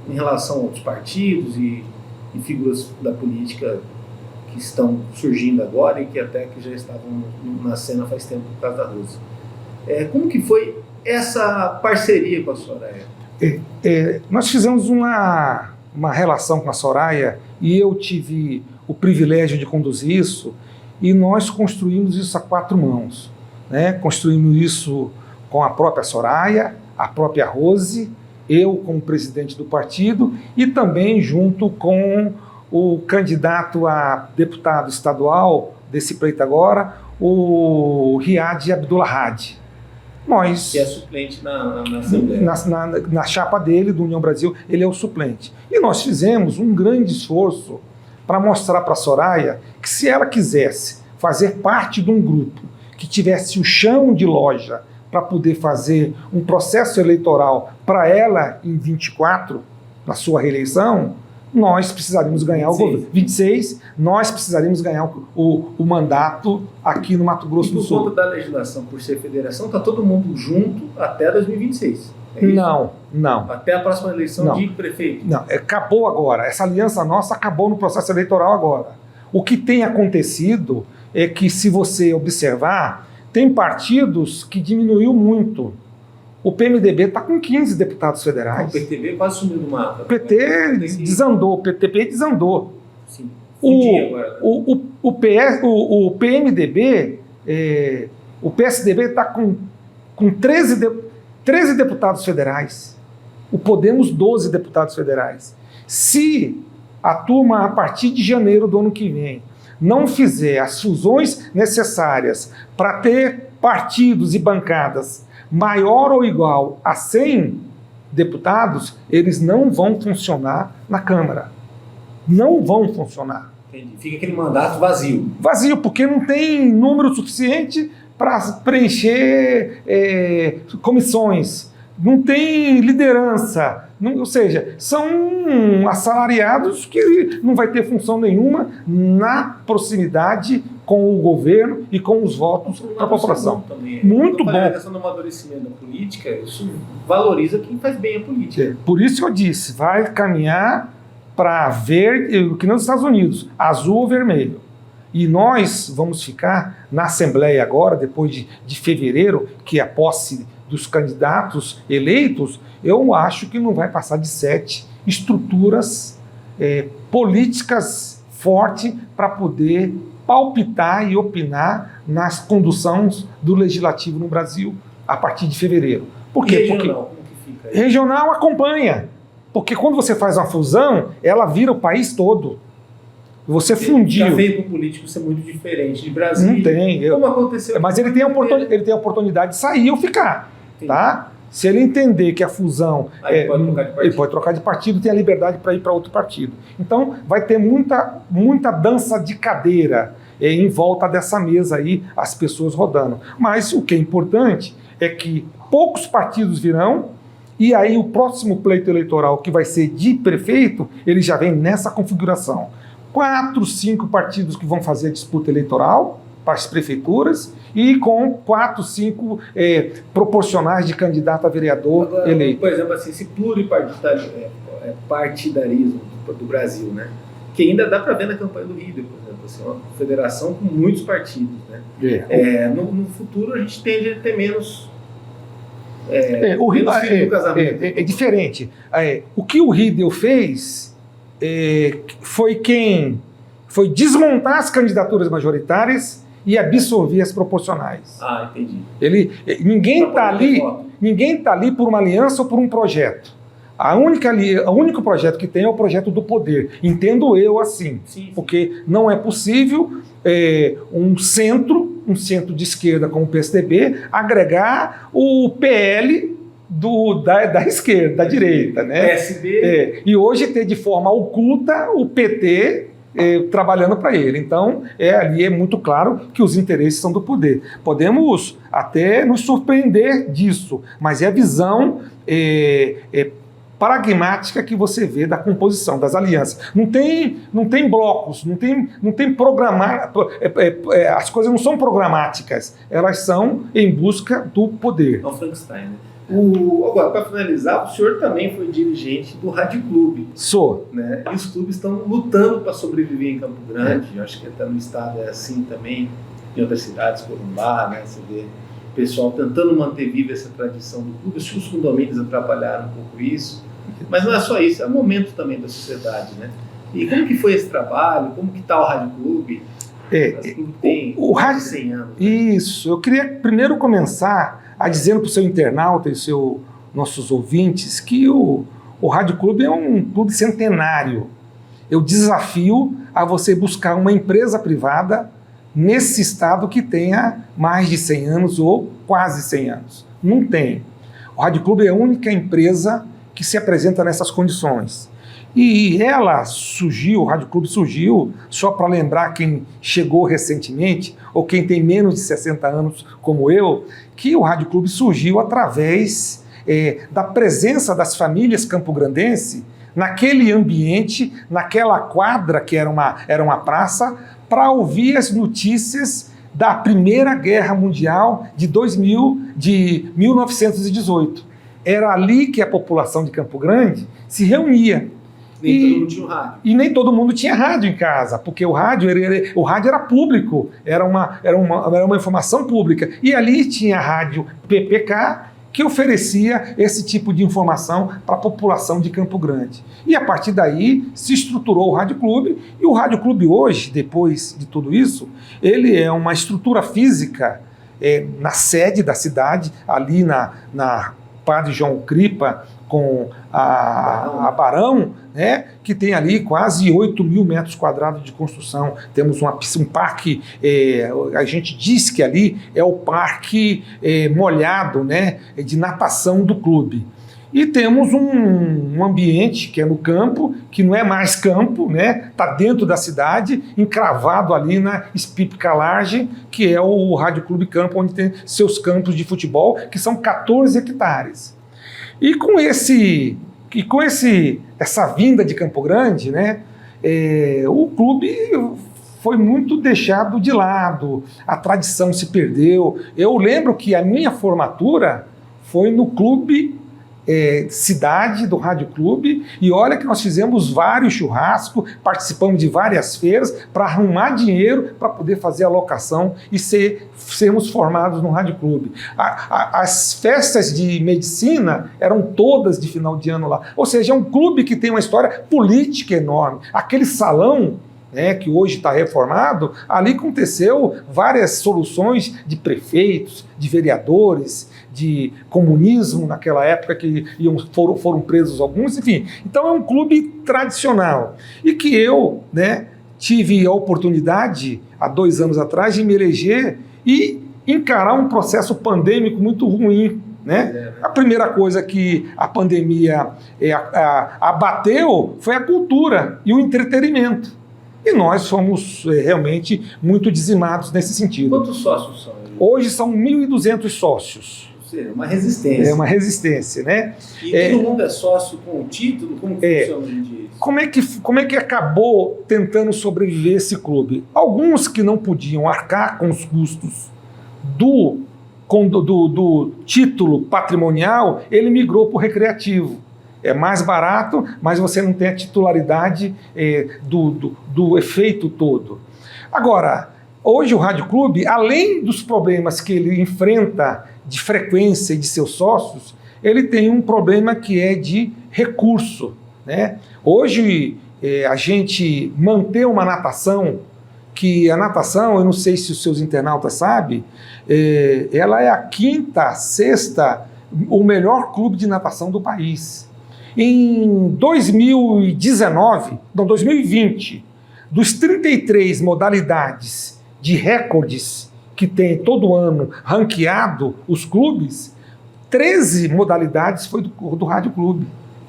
em relação a outros partidos e figuras da política que estão surgindo agora e que até que já estavam na cena faz tempo por causa da Rose. Como que foi essa parceria com a Soraya? Nós fizemos uma relação com a Soraya e eu tive o privilégio de conduzir isso, e nós construímos isso a 4 mãos. Né? Construímos isso com a própria Soraya, a própria Rose, eu como presidente do partido e também junto com o candidato a deputado estadual desse pleito agora, o Riad Abdullah Hadi. Nós, que é suplente na Assembleia. Na chapa dele, do União Brasil, ele é o suplente. E nós fizemos um grande esforço para mostrar para a Soraya que se ela quisesse fazer parte de um grupo que tivesse o chão de loja para poder fazer um processo eleitoral para ela em 24, na sua reeleição, nós precisaríamos ganhar o governo. 26, nós precisaríamos ganhar o mandato aqui no Mato Grosso do Sul. E por conta da legislação, por ser federação, está todo mundo junto até 2026. É isso? Não. Até a próxima eleição Não. de prefeito? Não, acabou agora. Essa aliança nossa acabou no processo eleitoral agora. O que tem acontecido é que, se você observar, tem partidos que diminuiu muito. O PMDB está com 15 deputados federais. O PTB quase sumiu do mapa. O PT desandou, o PTB desandou. Sim. Agora, né? O PMDB, o PSDB está com 13 deputados federais. O Podemos, 12 deputados federais. Se a turma, a partir de janeiro do ano que vem, não fizer as fusões necessárias para ter partidos e bancadas maior ou igual a 100 deputados, eles não vão funcionar na Câmara. Não vão funcionar. Entendi. Fica aquele mandato vazio. Vazio, porque não tem número suficiente para preencher comissões, não tem liderança, ou seja, são assalariados que não vai ter função nenhuma na proximidade com o governo e com os votos da população. Também. Muito bom. A questão do amadurecimento da política, isso valoriza quem faz bem a política. Por isso que eu disse, vai caminhar para ver, que nos Estados Unidos, azul ou vermelho. E nós vamos ficar na Assembleia agora, depois de fevereiro, que é a posse dos candidatos eleitos, eu acho que não vai passar de 7 estruturas políticas fortes para poder palpitar e opinar nas conduções do Legislativo no Brasil a partir de fevereiro. Por quê? Regional, Porque como que fica aí? regional acompanha. Porque quando você faz uma fusão, ela vira o país todo. Você fundiu. Já veio para o político ser muito diferente de Brasília. Não tem. Como aconteceu? Mas ele tem a oportunidade de sair ou ficar. Tá? Se ele entender que a fusão... ele pode trocar de partido, tem a liberdade para ir para outro partido. Então, vai ter muita dança de cadeira em volta dessa mesa aí, as pessoas rodando. Mas o que é importante é que poucos partidos virão, e aí o próximo pleito eleitoral, que vai ser de prefeito, ele já vem nessa configuração. 4, 5 partidos que vão fazer a disputa eleitoral para as prefeituras e com 4, 5 proporcionais de candidato a vereador eleito. Por exemplo, assim, esse pluripartidarismo do Brasil, né? Que ainda dá para ver na campanha do Rio, por exemplo, assim, uma federação com muitos partidos, né? No futuro a gente tende a ter menos... o Rio do casamento. É diferente. O que o Riedel fez foi desmontar as candidaturas majoritárias e absorver as proporcionais. Ah, entendi. Ninguém está ali por uma aliança ou por um projeto. O único projeto que tem é o projeto do poder. Entendo eu assim. Sim. Porque não é possível um centro de esquerda como o PSDB agregar o PL da esquerda, da direita, né? PSB. E hoje ter de forma oculta o PT trabalhando para ele. Então, ali é muito claro que os interesses são do poder. Podemos até nos surpreender disso, mas é a visão pragmática que você vê da composição, das alianças. Não tem blocos, não tem programar, as coisas não são programáticas, elas são em busca do poder. É o Frankenstein, né? Agora, para finalizar, o senhor também foi dirigente do Rádio Clube. Sou. Né? E os clubes estão lutando para sobreviver em Campo Grande. Eu acho que até no estado é assim também, em outras cidades, Corumbá, né? Você vê o pessoal tentando manter viva essa tradição do clube. Acho que os condomínios atrapalharam um pouco isso. Mas não é só isso, é um momento também da sociedade, né? E como que foi esse trabalho? Como que está o Rádio Clube? Tem o Rádio 100 anos. Né? Isso, eu queria primeiro começar dizendo para o seu internauta e nossos ouvintes que o Rádio Clube é um clube centenário. Eu desafio a você buscar uma empresa privada nesse estado que tenha mais de 100 anos ou quase 100 anos. Não tem. O Rádio Clube é a única empresa que se apresenta nessas condições. E o Rádio Clube surgiu, só para lembrar quem chegou recentemente, ou quem tem menos de 60 anos como eu, que o Rádio Clube surgiu através da presença das famílias campograndenses naquele ambiente, naquela quadra que era uma praça, para ouvir as notícias da Primeira Guerra Mundial de 1918. era ali que a população de Campo Grande se reunia. Nem todo mundo tinha um rádio. E nem todo mundo tinha rádio em casa, porque o rádio era público, era uma informação pública. E ali tinha a rádio PPK, que oferecia esse tipo de informação para a população de Campo Grande. E a partir daí se estruturou o Rádio Clube, e o Rádio Clube hoje, depois de tudo isso, ele é uma estrutura física na sede da cidade, ali na Padre João Cripa com a Barão, né, que tem ali quase 8 mil metros quadrados de construção. Temos um parque, a gente diz que ali é o parque molhado, né, de natação do clube. E temos um ambiente que é no campo, que não é mais campo, né? Está dentro da cidade, encravado ali na Espipicalagem, que é o Rádio Clube Campo, onde tem seus campos de futebol, que são 14 hectares. E com essa vinda de Campo Grande, né, o clube foi muito deixado de lado, a tradição se perdeu. Eu lembro que a minha formatura foi no clube cidade do Rádio Clube, e olha que nós fizemos vários churrascos, participamos de várias feiras para arrumar dinheiro para poder fazer a locação e sermos formados no Rádio Clube. As festas de medicina eram todas de final de ano lá, ou seja, é um clube que tem uma história política enorme. Aquele salão, né, que hoje está reformado, ali aconteceu várias soluções de prefeitos, de vereadores, de comunismo naquela época, que foram presos alguns, enfim. Então é um clube tradicional. E que eu, né, tive a oportunidade, há 2 anos atrás, de me eleger e encarar um processo pandêmico muito ruim, né? A primeira coisa que a pandemia abateu foi a cultura e o entretenimento. E nós fomos realmente muito dizimados nesse sentido. Quantos sócios são? Hoje são 1.200 sócios. Uma resistência. É uma resistência, né? E todo mundo é sócio com o título? Como funciona hoje em dia isso? Como é que acabou tentando sobreviver esse clube? Alguns que não podiam arcar com os custos do título patrimonial, ele migrou para o recreativo. É mais barato, mas você não tem a titularidade do efeito todo. Agora, hoje o Rádio Clube, além dos problemas que ele enfrenta de frequência e de seus sócios, ele tem um problema que é de recurso, né? Hoje a gente manter uma natação, que a natação, eu não sei se os seus internautas sabem, ela é a 5ª, 6ª, o melhor clube de natação do país. Em 2020, dos 33 modalidades de recordes que tem todo ano ranqueado os clubes, 13 modalidades foi do Rádio Clube.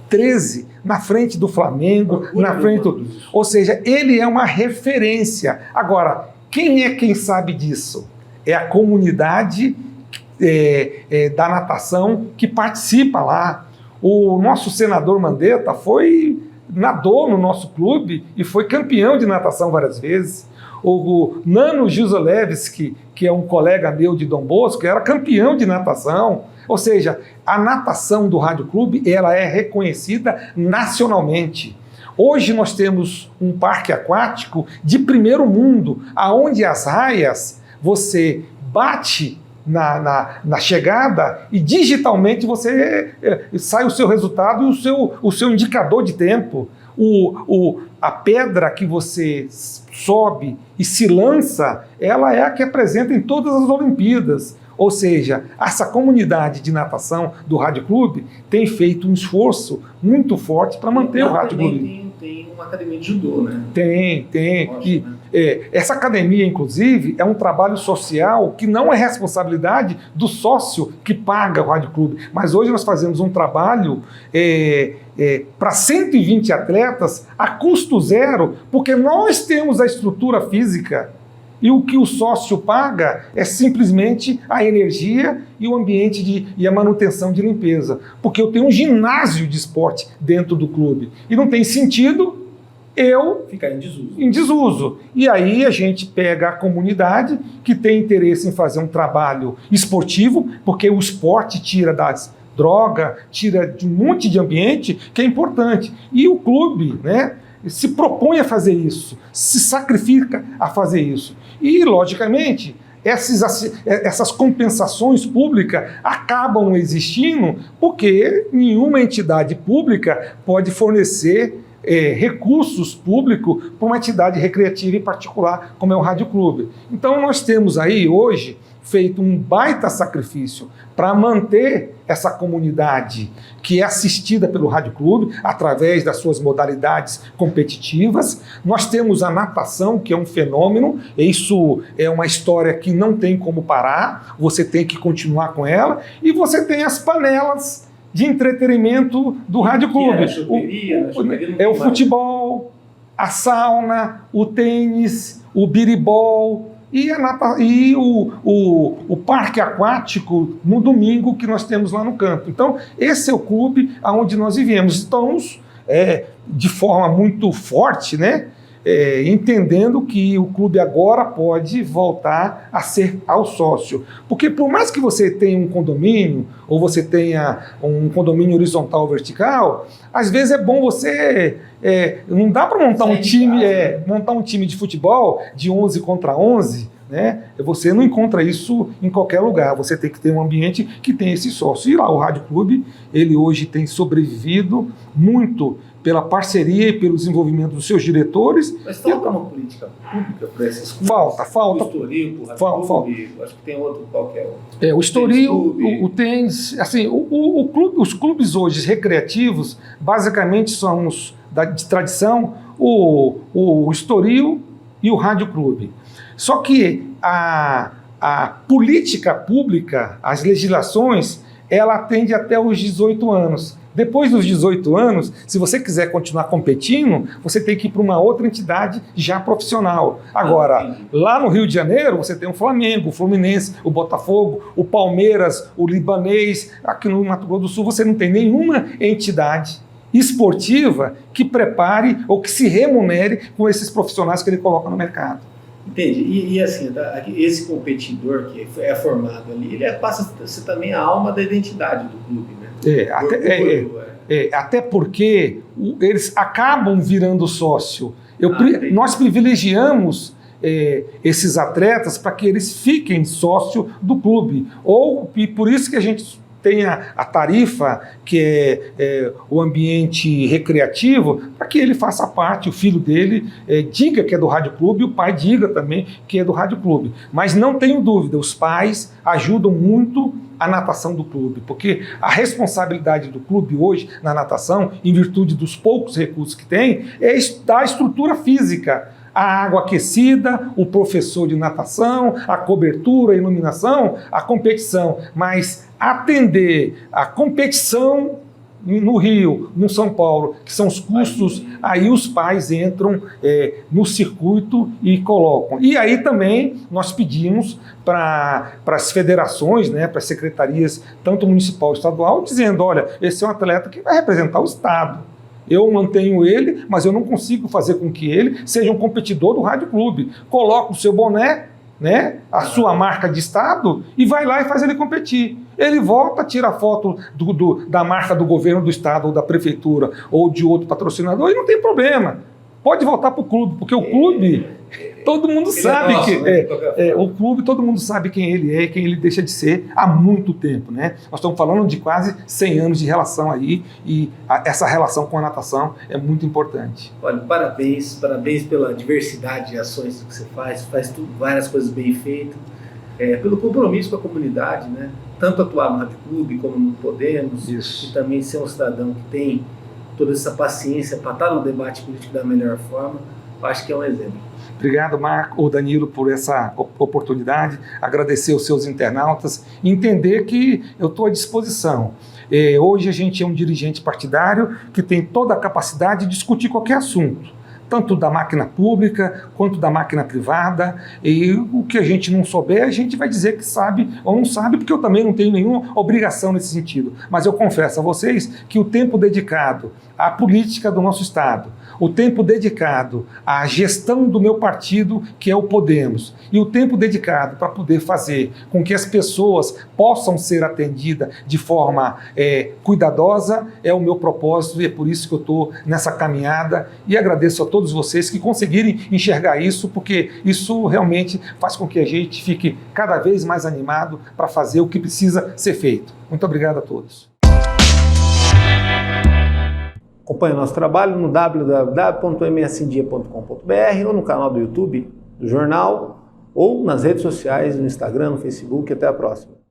13, na frente do Flamengo, na frente do... Ou seja, ele é uma referência. Agora, quem sabe disso? É a comunidade da natação que participa lá. O nosso senador Mandetta nadou no nosso clube e foi campeão de natação várias vezes. O Nano Gisolevski, que é um colega meu de Dom Bosco, era campeão de natação. Ou seja, a natação do Rádio Clube, ela é reconhecida nacionalmente. Hoje nós temos um parque aquático de primeiro mundo, aonde as raias você bate na chegada e digitalmente você sai o seu resultado e o seu indicador de tempo. A pedra que você sobe e se lança, ela é a que apresenta em todas as Olimpíadas. Ou seja, essa comunidade de natação do Rádio Clube tem feito um esforço muito forte para manter o Rádio Clube. Tem uma academia de judô, né? Tem. Ótimo, né? Essa academia, inclusive, é um trabalho social que não é responsabilidade do sócio que paga o Rádio Clube. Mas hoje nós fazemos um trabalho para 120 atletas a custo zero, porque nós temos a estrutura física e o que o sócio paga é simplesmente a energia e o ambiente e a manutenção de limpeza. Porque eu tenho um ginásio de esporte dentro do clube e não tem sentido eu ficar em desuso. Em desuso. E aí a gente pega a comunidade que tem interesse em fazer um trabalho esportivo, porque o esporte tira droga, tira de um monte de ambiente que é importante. E o clube, né, se propõe a fazer isso, se sacrifica a fazer isso. E, logicamente, essas compensações públicas acabam existindo porque nenhuma entidade pública pode fornecer recursos públicos para uma entidade recreativa em particular, como é o Rádio Clube. Então nós temos aí hoje feito um baita sacrifício para manter essa comunidade que é assistida pelo Rádio Clube através das suas modalidades competitivas. Nós temos a natação, que é um fenômeno, isso é uma história que não tem como parar, você tem que continuar com ela, e você tem as panelas de entretenimento do Rádio Clube. É o futebol, a sauna, o tênis, o biribol, e o parque aquático no domingo que nós temos lá no campo. Então, esse é o clube onde nós vivemos. Estamos de forma muito forte, né? Entendendo que o clube agora pode voltar a ser ao sócio. Porque por mais que você tenha um condomínio, ou você tenha um condomínio horizontal ou vertical, às vezes é bom você... não dá para montar um time de futebol de 11 contra 11, né? Você não encontra isso em qualquer lugar. Você tem que ter um ambiente que tem esse sócio. E lá o Rádio Clube, ele hoje tem sobrevivido muito pela parceria e pelo desenvolvimento dos seus diretores. Mas falta uma política pública para esses clubes? Falta. O Estoril, o Rádio Clube, acho que tem outro qualquer. O Estoril, o tênis, assim, os clubes hoje recreativos, basicamente são os de tradição, o Estoril e o Rádio Clube. Só que a política pública, as legislações, ela atende até os 18 anos. Depois dos 18 anos, se você quiser continuar competindo, você tem que ir para uma outra entidade já profissional. Agora, lá no Rio de Janeiro, você tem o Flamengo, o Fluminense, o Botafogo, o Palmeiras, o Libanês. Aqui no Mato Grosso do Sul, você não tem nenhuma entidade esportiva que prepare ou que se remunere com esses profissionais que ele coloca no mercado. Entende? E assim, esse competidor que é formado ali, ele passa a ser também a alma da identidade do clube, né? Até porque eles acabam virando sócio. Nós privilegiamos esses atletas para que eles fiquem sócio do clube. E por isso que a gente tem a tarifa, que é o ambiente recreativo, para que ele faça parte, o filho dele diga que é do Rádio Clube, e o pai diga também que é do Rádio Clube. Mas não tenho dúvida, os pais ajudam muito a natação do clube, porque a responsabilidade do clube hoje na natação, em virtude dos poucos recursos que tem, é da estrutura física. A água aquecida, o professor de natação, a cobertura, a iluminação, a competição. Mas atender a competição no Rio, no São Paulo, que são os custos, aí os pais entram no circuito e colocam. E aí também nós pedimos para as federações, né, para as secretarias, tanto municipal e estadual, dizendo, olha, esse é um atleta que vai representar o Estado. Eu mantenho ele, mas eu não consigo fazer com que ele seja um competidor do Rádio Clube. Coloca o seu boné, né, a sua marca de estado, e vai lá e faz ele competir. Ele volta, tira a foto da marca do governo do estado, ou da prefeitura, ou de outro patrocinador, e não tem problema. Pode voltar para o clube, porque o clube, todo mundo sabe o clube, todo mundo sabe quem ele é e quem ele deixa de ser há muito tempo, né? Nós estamos falando de quase 100 anos de relação aí, e essa relação com a natação é muito importante. Olha, parabéns pela diversidade de ações que você faz várias coisas bem feitas, pelo compromisso com a comunidade, né? Tanto atuar no Rádio Clube como no Podemos, isso. E também ser um cidadão que tem toda essa paciência para estar no debate político da melhor forma, eu acho que é um exemplo. Obrigado, Marco ou Danilo, por essa oportunidade, agradecer aos seus internautas, entender que eu estou à disposição. Hoje a gente é um dirigente partidário que tem toda a capacidade de discutir qualquer assunto, tanto da máquina pública quanto da máquina privada, e o que a gente não souber, a gente vai dizer que sabe ou não sabe, porque eu também não tenho nenhuma obrigação nesse sentido. Mas eu confesso a vocês que o tempo dedicado à política do nosso Estado, o tempo dedicado à gestão do meu partido, que é o Podemos, e o tempo dedicado para poder fazer com que as pessoas possam ser atendidas de forma cuidadosa, é o meu propósito, e é por isso que eu estou nessa caminhada, e agradeço a todos vocês que conseguirem enxergar isso, porque isso realmente faz com que a gente fique cada vez mais animado para fazer o que precisa ser feito. Muito obrigado a todos. Acompanhe o nosso trabalho no www.msindia.com.br ou no canal do YouTube do jornal ou nas redes sociais, no Instagram, no Facebook. Até a próxima.